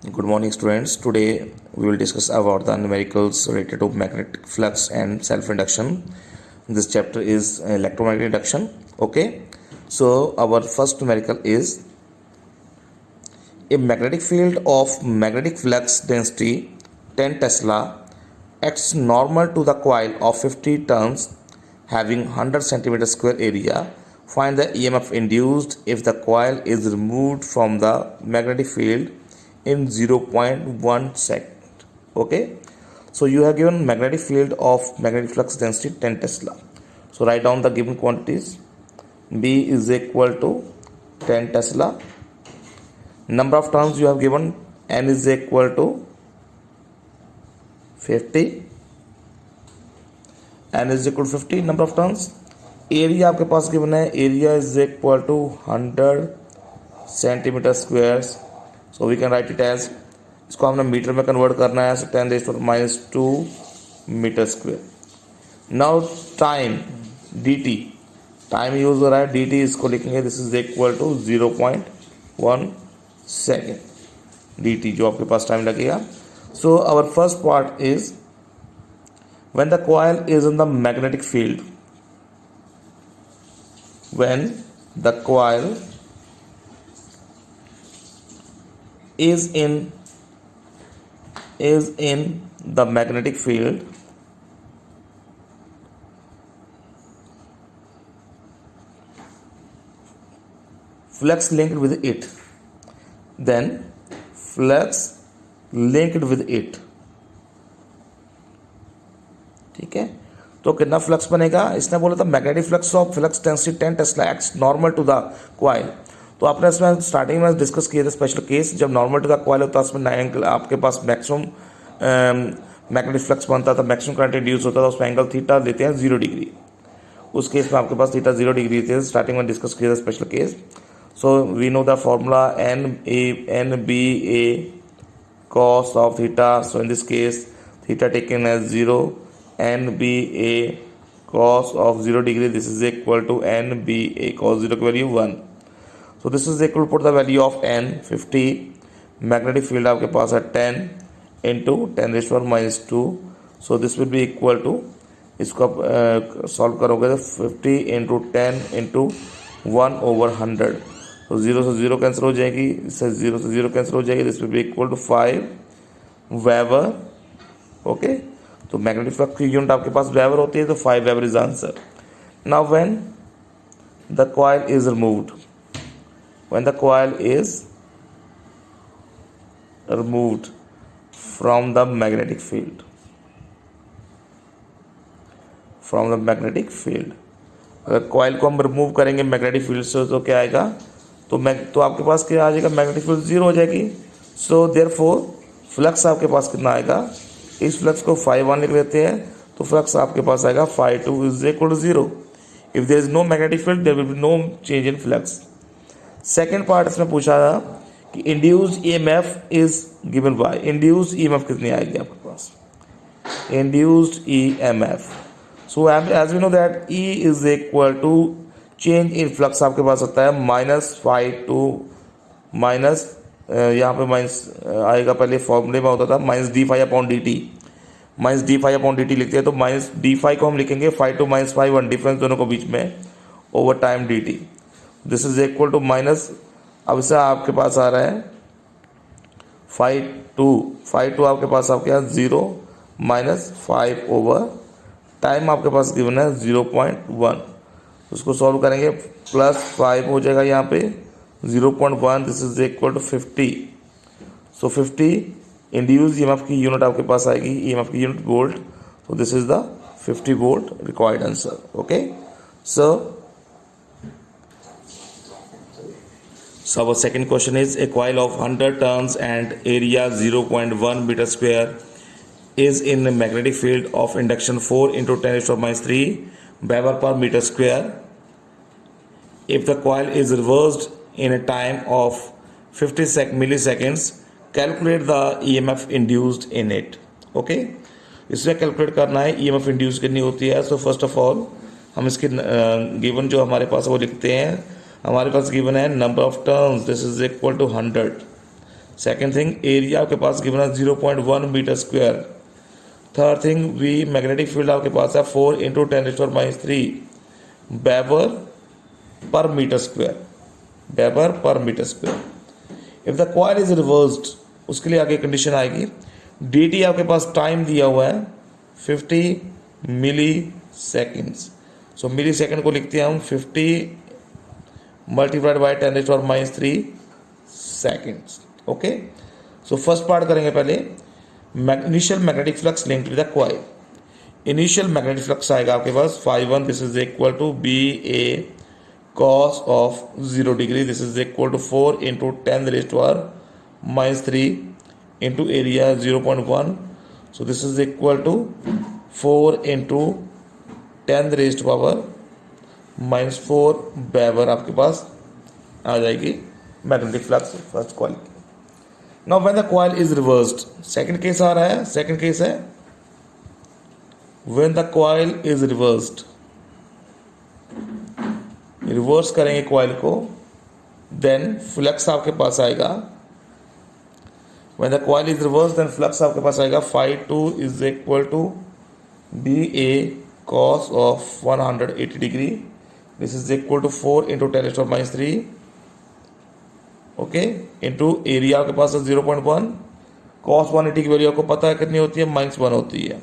Good morning, students. Today we will discuss about the numericals related to magnetic flux and self-induction. This chapter is electromagnetic induction. Okay, so our first numerical is a magnetic field of magnetic flux density 10 Tesla acts normal to the coil of 50 turns having 100 centimeter square area. Find the EMF induced if the coil is removed from the magnetic field in 0.1 second. Okay, so you have given magnetic field of magnetic flux density 10 Tesla. So write down the given quantities. B is equal to 10 Tesla. Number of turns you have given, N is equal to 50. N is equal to 50 number of turns. Area आपके पास given है, area is equal to 100 centimetre squares. So we can write it as, इसको हमने metre में convert करना है, so 10⁻⁻² metre square. Now time dt, time use हो रहा है, dt इसको लिखेंगे this is equal to 0.1 second dt जो आपके पास टाइम लगेगा. So our first part is when the coil is in the magnetic field, when the coil is in the magnetic field, flux linked with it, then flux linked with it. ठीक है, तो कितना flux बनेगा, इसने बोला था magnetic flux of flux density 10 tesla acts normal to the coil. तो आपने इसमें स्टार्टिंग में डिस्कस किए थे स्पेशल केस, जब नॉर्मल टू द कॉइल होता है उसमें एंगल आपके पास मैक्सिमम मैग्नेटिक फ्लक्स बनता था, मैक्सिमम करंट इंड्यूस होता था, उसमें एंगल थीटा लेते हैं 0 डिग्री. उस केस में आपके पास थीटा 0 डिग्री थे, स्टार्टिंग में डिस्कस किया था special case. So we know the formula N B A cos of theta. So in this case theta taken as 0, NBA cos of 0 degree, this is equal to NBA cos 0 की value 1. So this is equal to put the value of n 50, magnetic field आपके पास है 10 into 10⁻². So this will be equal to, इसको आप solve करोगे तो 50 into 10 into 1/100. तो 0 से 0 कैंसिल हो जाएगी, इससे 0 से 0 कैंसिल हो जाएगी. This will be equal to 5 weber. Okay, तो मैग्नेटिक फ्लक्स की यूनिट आपके पास वेबर होती है, तो 5 weber is answer. Now when the coil is removed, when the coil is removed from the magnetic field, from the magnetic field, अगर coil को हम रिमूव करेंगे मैग्नेटिक फील्ड से तो क्या आएगा, तो आपके पास क्या आ जाएगा, मैग्नेटिक फील्ड 0 हो जाएगी. सो देयरफॉर फ्लक्स आपके पास कितना आएगा, इस फ्लक्स को φ1 लिख लेते हैं, तो फ्लक्स आपके पास आएगा φ2 is equal to 0. If there is no magnetic field there will be no change in flux. Second part इसमें पूछा था कि induced EMF is given by, induced EMF कितनी आएगी आपके पास, induced EMF. So as we know that E is equal to change in flux आपके पास होता है -φ2 माइनस, यहाँ पे माइनस आएगा, पहले फॉर्मूले में होता था -dφ/dt, -dφ/dt लिखते हैं, तो -dφ को हम लिखेंगे φ2 - φ1, डिफरेंस दोनों को बीच में, over time dt. This is equal to minus, अब इससे आपके पास आ रहा है φ2 आपके पास आपके यहाँ 0 - 5 ओवर टाइम आपके पास गिवन है 0.1. उसको सॉल्व करेंगे, +5 हो जाएगा यहाँ पे 0.1, this is equal to 50. So 50 induce EMF की यूनिट आपके पास आएगी, ईएमएफ की यूनिट वोल्ट, तो this is the 50 volt required answer. Okay, so our second question is a coil of 100 turns and area 0.1 meter square is in a magnetic field of induction 4 into 10⁻³ Weber per meter square. If the coil is reversed in a time of 50 milliseconds, calculate the EMF induced in it. Okay, इसमें calculate करना है EMF induce कितनी होती है. So first of all हम इसकी given जो हमारे पास वो लिखते हैं. हमारे पास गिवन है number of turns, this is equal to 100. Second thing area आपके पास गिवन है 0.1 metre square. Third thing we magnetic field आपके पास है 4 into 10⁻³ weber per metre square, weber per metre square. If the coil is reversed, उसके लिए आगे condition आएगी dt आपके पास टाइम दिया हुआ है 50 मिली सेकेंड्स। सो मिली सेकेंड को लिखते हैं हम 50 multiplied by 10⁻³ seconds. Okay, so first part करेंगे पहले, initial magnetic flux linked with the coil. Initial magnetic flux आएगा आपके पास φ1, this is equal to BA cos of 0 degree, this is equal to 4 into 10⁻³ into area 0.1, so this is equal to 4 into 10⁻⁴ weber आपके पास आ जाएगी magnetic flux first coil. Now when the coil is reversed, second case आ रहा है, second case है when the coil is reversed, reverse करेंगे coil को, देन फ्लक्स आपके पास आएगा, when the coil is reverse then flux आपके पास आएगा φ2 is equal to BA cos of 180 degree, this is equal to 4 into 10⁻³ okay, into area आपके पास है 0.1, cos 180 की वैल्यू आपको पता है कितनी होती है, -1 होती है,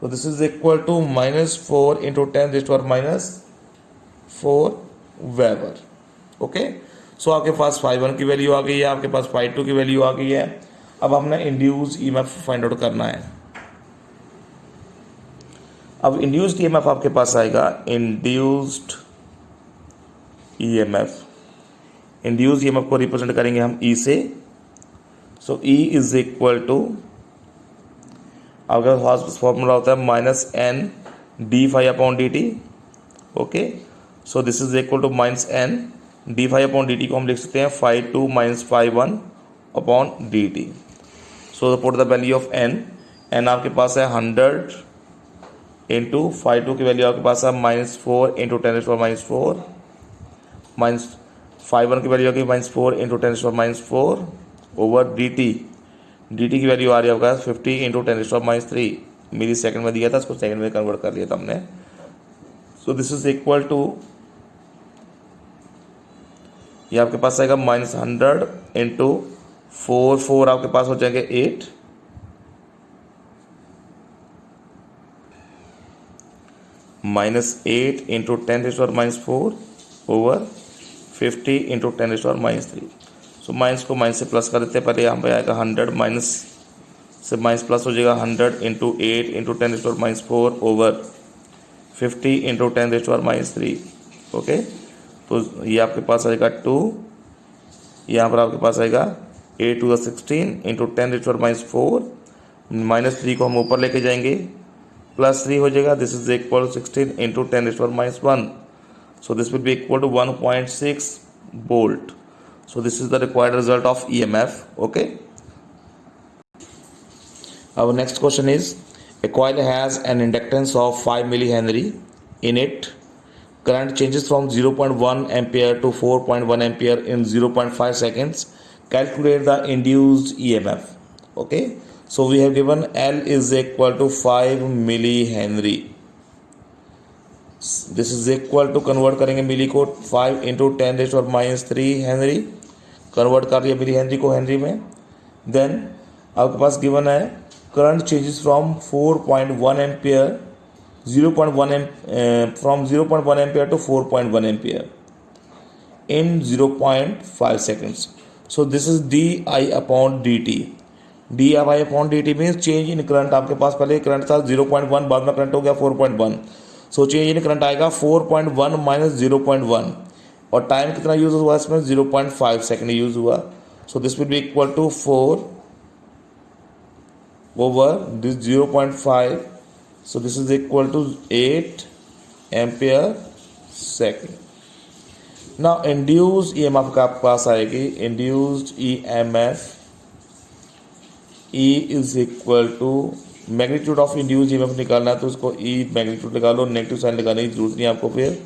तो this is equal to -4 into 10⁻⁴ weber. Okay, so आपके पास φ1 की वैल्यू आ गई है, आपके पास φ2 की वैल्यू आ गई है। अब हमने इंड्यूस EMF फाइंड आउट करना है। अब इंड्यूस्ड EMF आपके पास आएगा इंड्यूस्ड EMF, इंड्यूस्ड EMF को रिप्रेजेंट करेंगे हम E से, so E is equal to आपके पास फॉर्मूला होता है -n dφ/dt। Okay, so this is equal to -n dφ/dt को हम लिख सकते हैं φ2 - φ1/dt। So put the value of n आपके पास है 100 इंटू φ2 की वैल्यू आपके पास है -4 इंटू 10⁻⁴, माइनस φ1 की वैल्यू आ गई -4 इंटू 10⁻⁴ ओवर dt की वैल्यू आ रही है आपका 50 इंटू 10⁻³ मिली सेकेंड में दिया था, उसको सेकेंड में कन्वर्ट कर लिया था हमने। So this is equal to, ये आपके पास आएगा -100 इंटू 4 आपके पास हो जाएंगे 8, -8 into 10⁻⁴ over 50 into 10⁻³ so minus को माइनस से प्लस कर देते हैं, पहले यहाँ पे आएगा 100 माइनस से माइनस प्लस हो जाएगा 100 into 8 into 10⁻⁴ over 50 into 10⁻³ okay, तो ये आपके पास आएगा 2, यहाँ पर आपके पास आएगा 8 टू द 16 इंटू 10⁻⁴, -3 को हम ऊपर लेके जाएंगे, +3 हो जाएगा, this is equal to 16 into 10⁻⁴, so this will be equal to 1.6 volt. So this is the required result of EMF. Okay. Our next question is, a coil has an inductance of 5 millihenry. In it, current changes from 0.1 ampere to 4.1 ampere in 0.5 seconds. Calculate the induced EMF. Okay. So we have given L is equal to 5 millihenry. This is equal to, convert करेंगे मिली को 5 into 10⁻³ Henry, convert कर लिया milli henry को henry में। Then आपके पास given है current changes from 4.1 ampere 0.1 ampere to 4.1 ampere in 0.5 seconds. So this is di/dt। di/dt means change in current. आपके पास पहले करंट था 0.1, बाद में करंट हो गया 4.1, सो चेंज इन करंट आएगा 4.1 माइनस 0.1, और टाइम कितना यूज हुआ इसमें 0.5 सेकेंड यूज हुआ, so this will be equal to 4 over this 0.5, so this is equal to 8 ampere second. Now induced EMF का आपके पास आएगी, induced EMF E is equal to magnitude of induced EMF निकालना है तो उसको E मैग्नीट्यूड निकालो, नेगेटिव साइन लगाने की जरूरत नहीं है आपको। फिर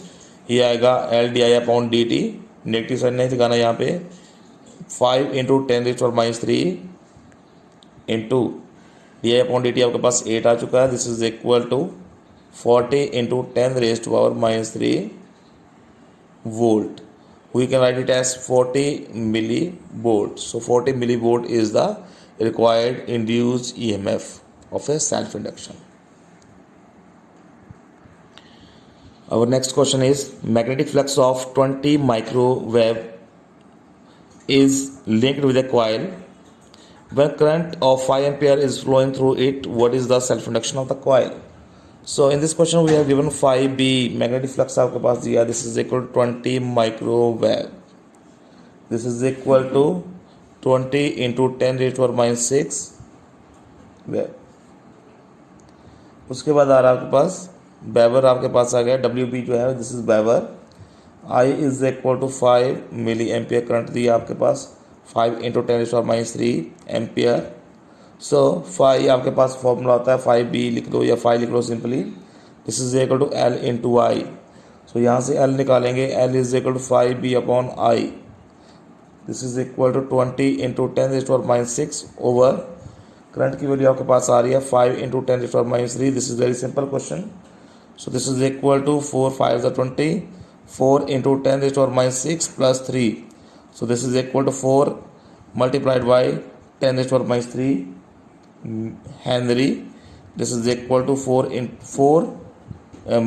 ये आएगा LDI/dt, नेगेटिव साइन नहीं लगाना यहाँ पे, 5 इंटू 10⁻³ इंटू di/dt आपके पास 8 आ चुका है. This is equal to 40 into 10⁻³ volt. We can write it as 40 millivolt. So 40 millivolt is the required induced EMF of a self induction. Our next question is magnetic flux of 20 microwave is linked with a coil. When current of 5 ampere is flowing through it, what is the self induction of the coil? So in this question we have given 5B magnetic flux आपके पास दिया. This is equal to 20 microwave. This is equal to 20 into 10⁻⁶ wave. उसके बाद आ रहा है आपके पास weber आपके पास आ गया. WB जो है this is weber. I is equal to 5 milli ampere current दिया आपके पास. 5 इंटू 10⁻³ एम्पियर. सो 5 आपके पास फॉर्मूला होता है 5B लिख दो या 5 लिख लो simply. This is equal to L into I. So यहाँ से L निकालेंगे. L is equal to 5B upon I. This is equal to 20 into 10⁻⁶ over current की वैल्यू आपके पास आ रही है 5 into 10⁻³. This is very simple question. So this is equal to 4 5 20 4 into 10⁻⁶ plus 3. So this is equal to 4 multiplied by 10⁻³ Henry. This is equal to 4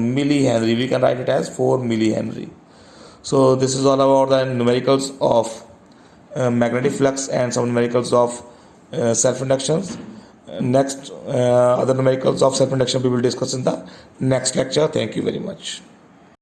millihenry. We can write it as 4 millihenry. So this is all about the numericals of magnetic flux and some numericals of self inductions. Next other numericals of self induction we will discuss in the next lecture. Thank you very much.